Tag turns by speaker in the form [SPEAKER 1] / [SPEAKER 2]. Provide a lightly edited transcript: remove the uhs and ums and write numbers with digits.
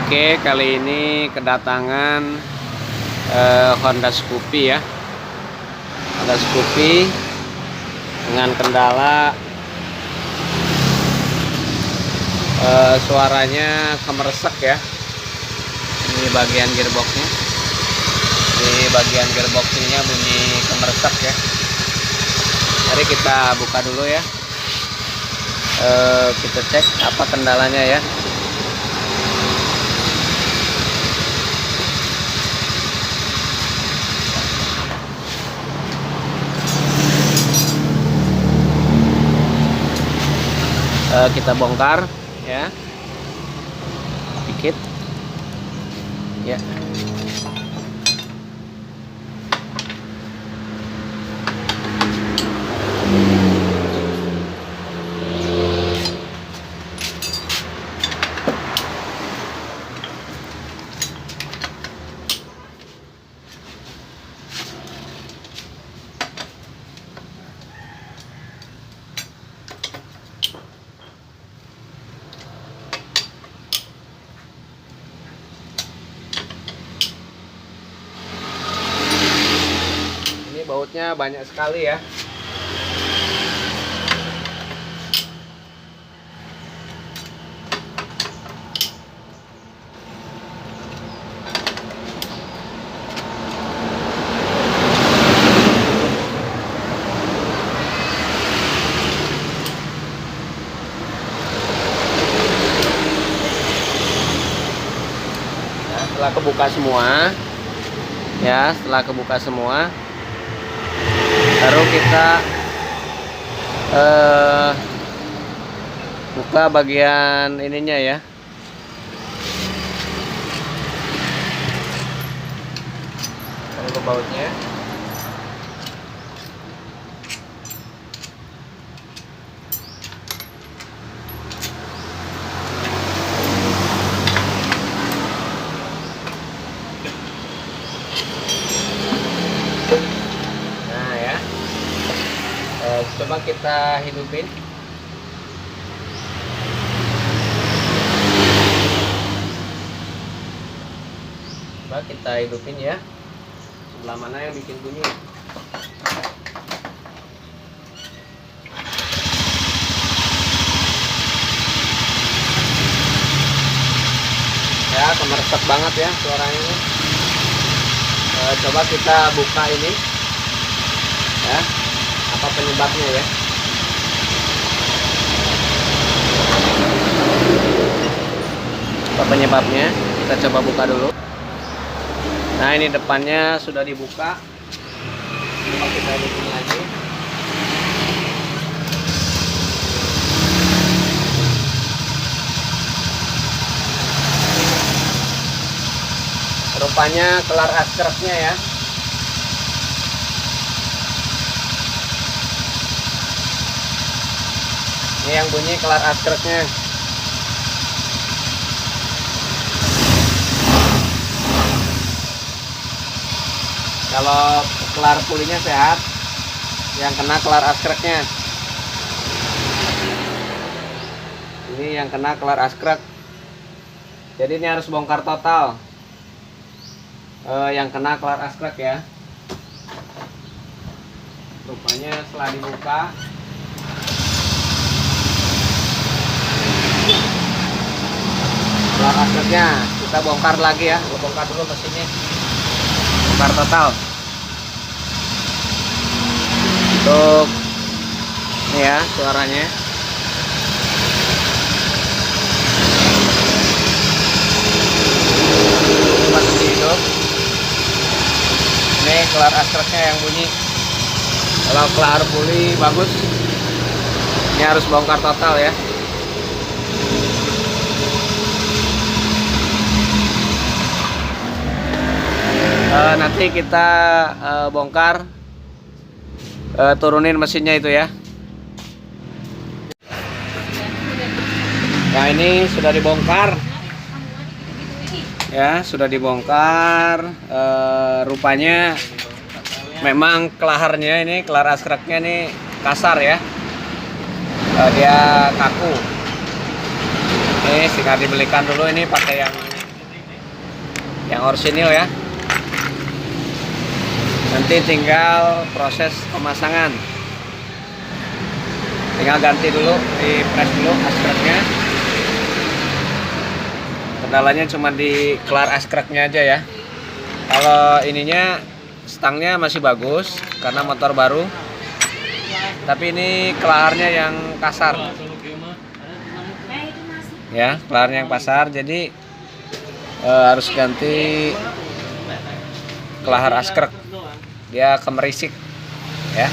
[SPEAKER 1] Oke, kali ini kedatangan Honda Scoopy ya. Honda Scoopy dengan kendala suaranya kemeresek ya. Ini bagian gearboxnya. Di bagian gearboxnya bunyi kemeresek ya. Mari kita buka dulu ya. Kita cek apa kendalanya ya. Kita bongkar ya dikit ya. Bautnya banyak sekali ya. Nah, setelah kebuka semua ya, baru kita buka bagian ininya ya. Untuk bautnya. Coba kita hidupin. Coba kita hidupin ya. Sebelah mana yang bikin bunyi? Ya, kemeresek banget ya suaranya ini. Coba kita buka ini ya. Apa penyebabnya ya? Apa penyebabnya? Kita coba buka dulu. Nah, ini depannya sudah dibuka. Coba kita hidupin lagi. Rupanya kelar askernya ya. Ini yang bunyi kelar askernya. Kalau kelar pulinya sehat, yang kena kelar askernya. Ini yang kena kelar askrek. Jadi ini harus bongkar total. Yang kena kelar askrek ya. Rupanya setelah dibuka, kelar askernya kita bongkar lagi ya. Kita bongkar dulu mesinnya, bongkar total. Untuk ini ya suaranya. Masih hidup. Ini kelar askernya yang bunyi. Kalau kelar puli bagus, ini harus bongkar total ya. Nanti kita bongkar, turunin mesinnya itu ya. Nah, ini sudah dibongkar ya, sudah dibongkar. Rupanya memang kelaharnya ini, kelar askreknya ini kasar ya. Dia kaku. Ini tinggal dibelikan dulu, ini pakai yang yang orsinil ya. Nanti tinggal proses pemasangan, tinggal ganti dulu, di press dulu askreknya. Kendalanya cuma di kelar askreknya aja ya. Kalau ininya stangnya masih bagus karena motor baru, tapi ini kelarnya yang kasar ya, kelarnya yang kasar, jadi harus ganti kelahar askrek, dia kemerisik ya.